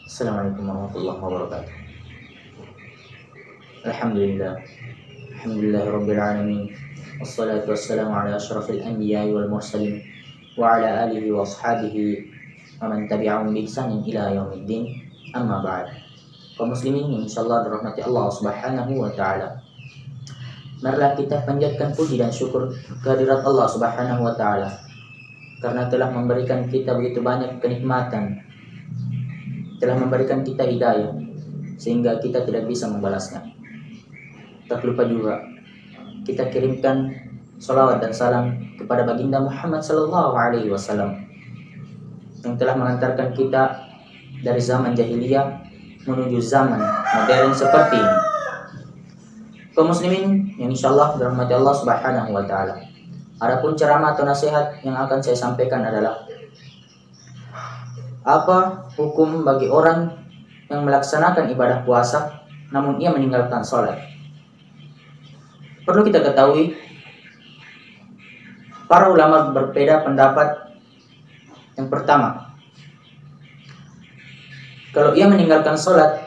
Assalamualaikum warahmatullahi wabarakatuh. Alhamdulillah. Alhamdulillahirabbil alamin. Wassalatu wassalamu ala asyrafil anbiya'i wal mursalin wa ala alihi wa ashabihi wa man tabi'ahum bi ihsanin ila yaumiddin. Amma ba'd. Kaum muslimin yang insyaallah dirahmati Allah Subhanahu wa taala. Marilah kita panjatkan puji dan syukur kehadirat Allah Subhanahu wa taala karena telah memberikan kita begitu banyak kenikmatan, telah memberikan kita hidayah sehingga kita tidak bisa membalasnya. Tak lupa juga kita kirimkan salawat dan salam kepada baginda Muhammad sallallahu alaihi wasallam yang telah mengantarkan kita dari zaman jahiliyah menuju zaman modern seperti ini. Kaum muslimin yang insyaallah dirahmati Allah Subhanahu wa taala. Adapun ceramah atau nasihat yang akan saya sampaikan adalah apa hukum bagi orang yang melaksanakan ibadah puasa namun ia meninggalkan sholat? Perlu kita ketahui, para ulama berbeda pendapat. Yang pertama, kalau ia meninggalkan sholat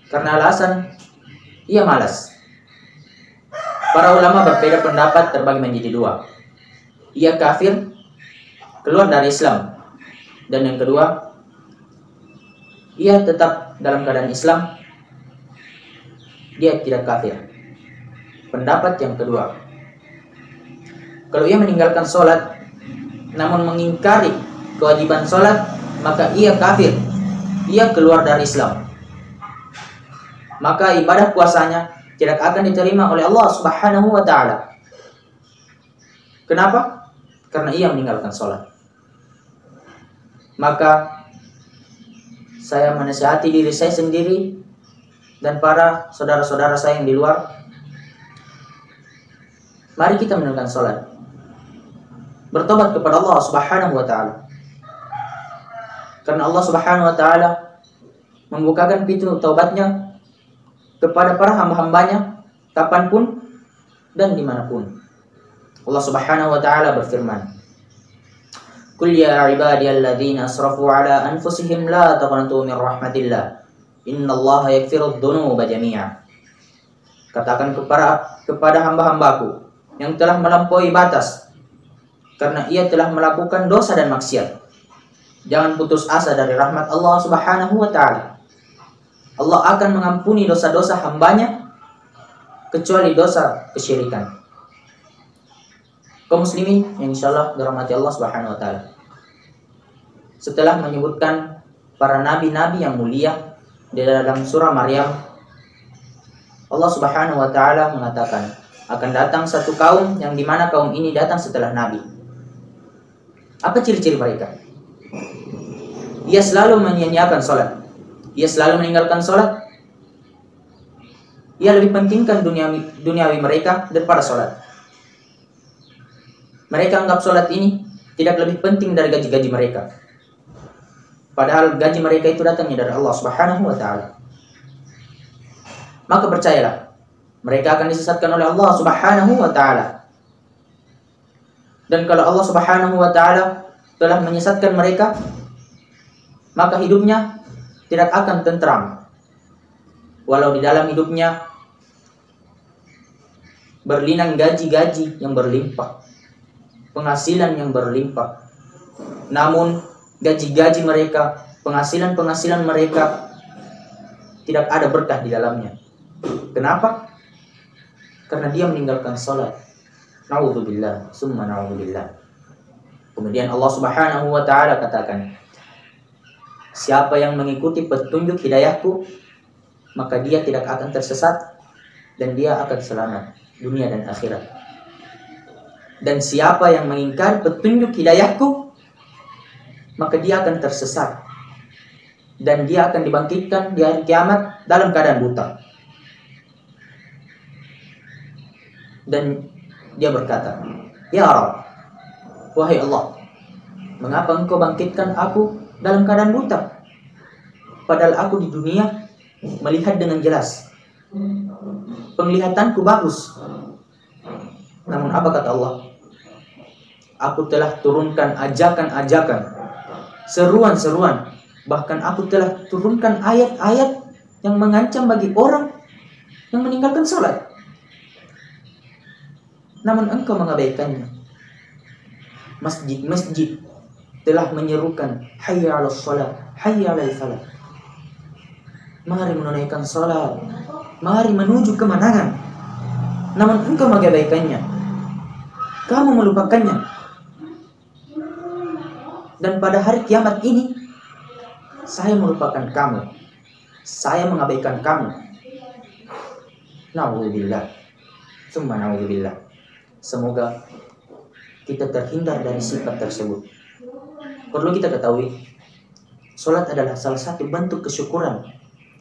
karena alasan ia malas, para ulama berbeda pendapat terbagi menjadi dua. Ia kafir, keluar dari Islam. Dan yang kedua, ia tetap dalam keadaan Islam, dia tidak kafir. Pendapat yang kedua, kalau ia meninggalkan sholat namun mengingkari kewajiban sholat, maka ia kafir, ia keluar dari Islam. Maka ibadah puasanya tidak akan diterima oleh Allah Subhanahu wa taala. Kenapa? Karena ia meninggalkan sholat. Maka saya menasihati diri saya sendiri dan para saudara-saudara saya yang di luar, mari kita meninggalkan sholat, bertobat kepada Allah Subhanahu wa taala. Karena Allah Subhanahu wa taala membukakan pintu taubatnya kepada para hamba-hambanya kapanpun dan dimanapun. Allah Subhanahu wa taala berfirman, Qul ya ibadiyalladzina asrafu ala anfusihim la taqnatu min rahmatillah innallaha yaghfirudz dzunuba jami'a. Katakan kepada hamba-hambaku yang telah melampaui batas karena ia telah melakukan dosa dan maksiat, jangan putus asa dari rahmat Allah Subhanahu wa taala. Allah akan mengampuni dosa-dosa hambanya kecuali dosa kesyirikan. Kaum muslimin yang insyaallah dirahmati Allah Subhanahu wa taala. Setelah menyebutkan para nabi-nabi yang mulia di dalam surah Maryam, Allah Subhanahu wa taala mengatakan akan datang satu kaum yang dimana kaum ini datang setelah nabi. Apa ciri-ciri mereka? Ia selalu menyia-nyiakan sholat, ia selalu meninggalkan sholat, ia lebih pentingkan duniawi mereka daripada sholat. Mereka anggap sholat ini tidak lebih penting dari gaji-gaji mereka. Padahal gaji mereka itu datangnya dari Allah Subhanahu wa taala. Maka percayalah, mereka akan disesatkan oleh Allah Subhanahu wa taala. Dan kalau Allah Subhanahu wa taala telah menyesatkan mereka, maka hidupnya tidak akan tentram. Walau di dalam hidupnya berlinang gaji-gaji yang berlimpah, penghasilan yang berlimpah, namun gaji-gaji mereka, penghasilan mereka tidak ada berkah di dalamnya. Kenapa? Karena dia meninggalkan sholat. Na'udzubillah, summa na'udzubillah. Kemudian Allah Subhanahu wa ta'ala katakan, siapa yang mengikuti petunjuk hidayahku, maka dia tidak akan tersesat dan dia akan selamat dunia dan akhirat. Dan siapa yang mengingkari petunjuk hidayahku, maka dia akan tersesat dan dia akan dibangkitkan di hari kiamat dalam keadaan buta. Dan dia berkata, Ya Rabb, wahai Allah, mengapa engkau bangkitkan aku dalam keadaan buta? Padahal aku di dunia melihat dengan jelas, penglihatanku bagus. Namun apa kata Allah? Aku telah turunkan ajakan-ajakan, seruan-seruan Bahkan aku telah turunkan ayat-ayat yang mengancam bagi orang yang meninggalkan salat. Namun engkau mengabaikannya. Masjid-masjid telah menyerukan hayya 'alas shalah, hayya 'alal falah. Mari menunaikan salat, mari menuju kemenangan. Namun engkau mengabaikannya. Kamu melupakannya. Dan pada hari kiamat ini, saya melupakan kamu. Saya mengabaikan kamu. Na'udzubillah. Summa na'udzubillah. Semoga kita terhindar dari sifat tersebut. Perlu kita ketahui, salat adalah salah satu bentuk kesyukuran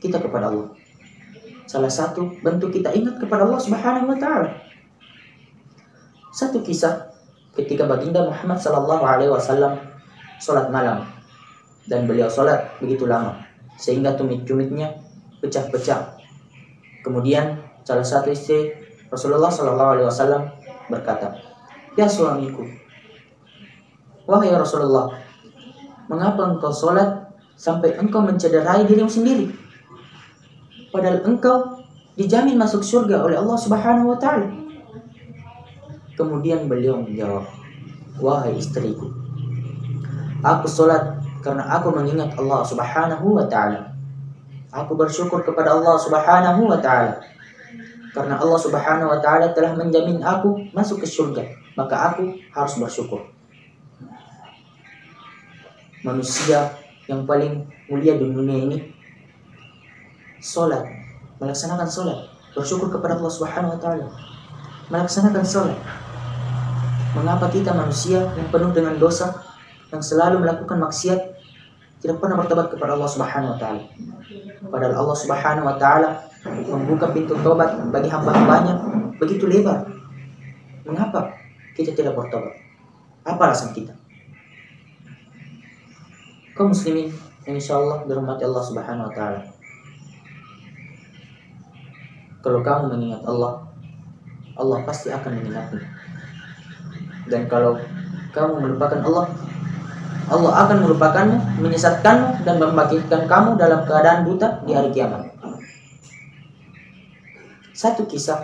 kita kepada Allah. Salah satu bentuk kita ingat kepada Allah Subhanahu wa taala. Satu kisah ketika baginda Muhammad sallallahu alaihi wasallam salat malam, dan beliau salat begitu lama sehingga tumit-tumitnya pecah-pecah. Kemudian salah satu istri Rasulullah sallallahu alaihi wasallam berkata, "Ya suamiku, wahai Rasulullah, mengapa engkau salat sampai engkau mencederai dirimu sendiri? Padahal engkau dijamin masuk surga oleh Allah Subhanahu wa taala." Kemudian beliau menjawab, "Wahai istriku, aku salat karena aku mengingat Allah Subhanahu wa taala. Aku bersyukur kepada Allah Subhanahu wa taala. Karena Allah Subhanahu wa taala telah menjamin aku masuk ke surga, maka aku harus bersyukur." Manusia yang paling mulia di dunia ini salat, melaksanakan salat, bersyukur kepada Allah Subhanahu wa taala, melaksanakan salat. Mengapa kita manusia yang penuh dengan dosa, yang selalu melakukan maksiat, tidak pernah bertobat kepada Allah Subhanahu wa taala? Padahal Allah Subhanahu wa taala membuka pintu tobat bagi hamba-hambanya begitu lebar. Mengapa kita tidak bertobat? Apa alasan kita? Kaum muslimin yang insyaallah dirahmati Allah Subhanahu wa taala, kalau kamu mengingat Allah, Allah pasti akan mengingatmu. Dan kalau kamu melupakan Allah, Allah akan melupakanmu, menyesatkanmu, dan membangkitkan kamu dalam keadaan buta di hari kiamat. Satu kisah,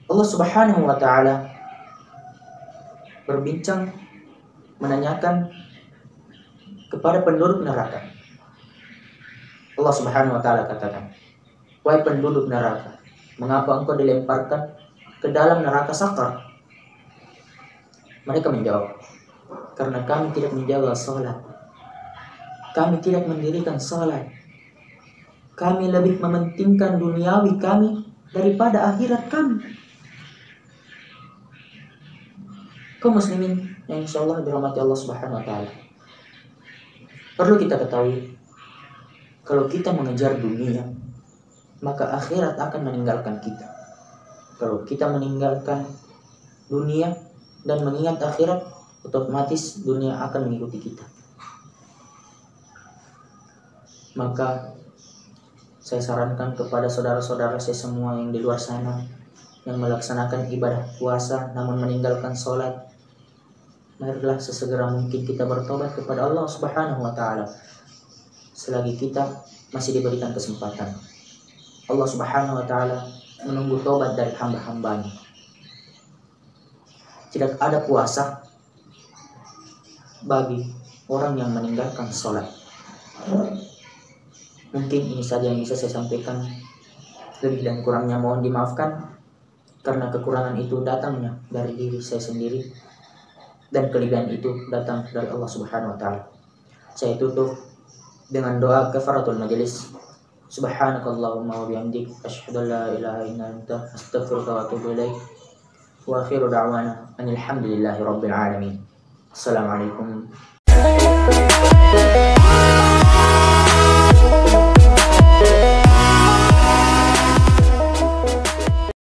Allah Subhanahu wa taala berbincang, menanyakan kepada penduduk neraka. Allah Subhanahu wa taala katakan, "Wahai penduduk neraka, mengapa engkau dilemparkan ke dalam neraka sakar?" Mereka menjawab, "Karena kami tidak menjaga salat. Kami tidak mendirikan salat. Kami lebih mementingkan duniawi kami daripada akhirat kami." Kaum muslimin yang insyaallah dirahmati Allah Subhanahu wa taala, perlu kita ketahui, kalau kita mengejar dunia, maka akhirat akan meninggalkan kita. Kalau kita meninggalkan dunia dan mengingat akhirat, otomatis dunia akan mengikuti kita. Maka saya sarankan kepada saudara-saudara saya semua yang di luar sana, yang melaksanakan ibadah puasa namun meninggalkan sholat, marilah sesegera mungkin kita bertobat kepada Allah Subhanahu wa taala selagi kita masih diberikan kesempatan. Allah Subhanahu wa taala menunggu tobat dari hamba-hambanya. Tidak ada puasa bagi orang yang meninggalkan sholat. Mungkin ini saja yang bisa saya sampaikan. Lebih dan kurangnya mohon dimaafkan, karena kekurangan itu datangnya dari diri saya sendiri, dan kelebihan itu datang dari Allah Subhanahu wa taala. Saya tutup dengan doa kafaratul majelis. Subhanakallahumma wa bihamdik, asyhadu an la ilaha illa anta, astaghfiruka wa atubu ilaik. Wa akhiru da'wana alhamdulillahi rabbil alamin. Assalamualaikum.